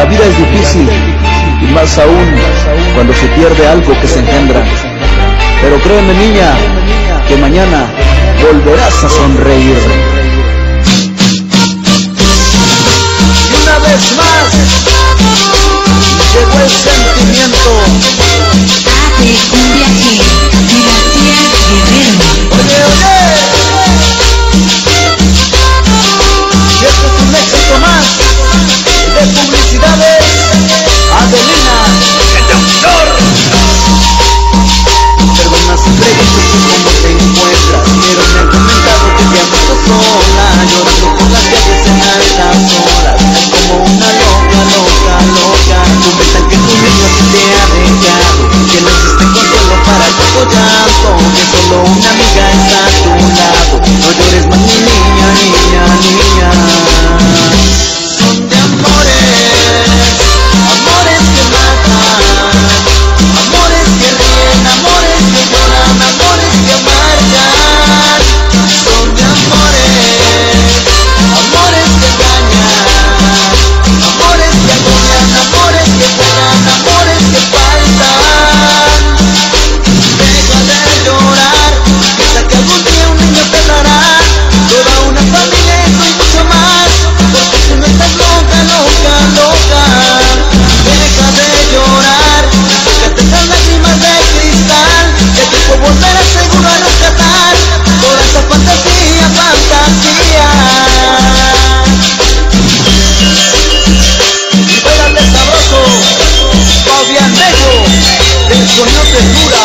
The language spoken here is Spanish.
La vida es difícil, y más aún cuando se pierde algo que se engendra. Pero créeme, niña, que mañana volverás a sonreír. Y una vez más llegó el sentimiento. Hace un viaje de García Guerrero. Oye, oye, y este es un éxito más de publicidades. Adelina, el doctor. Perdona si pregunto tú cómo te encuentras, pero me han comentado que te has visto sola, llorando por las calles en altas horas, como una loca, loca, loca. Comentan que tu niño a ti te ha dejado, que no existe consuelo para tu llanto, que solo una amiga está a tu lado. No llores más, mi niña, niña, niña. Son de amores, amores que matan, amores que ríen, amores que lloran, amores que marcan. Son de amores, amores que engañan, amores que agobian, amores que juegan, amores que faltan. Deja de llorar, piensa que algún día un niño te dará toda una familia, eso y mucho más, porque tú no estás loca, loca, loca. Deja de llorar, sécate esas lágrimas de cristal, que tiempo volverá seguro a rescatar toda esa fantasía, fantasía. Y bailale sabroso, Fabián Negro, del sonido ternura.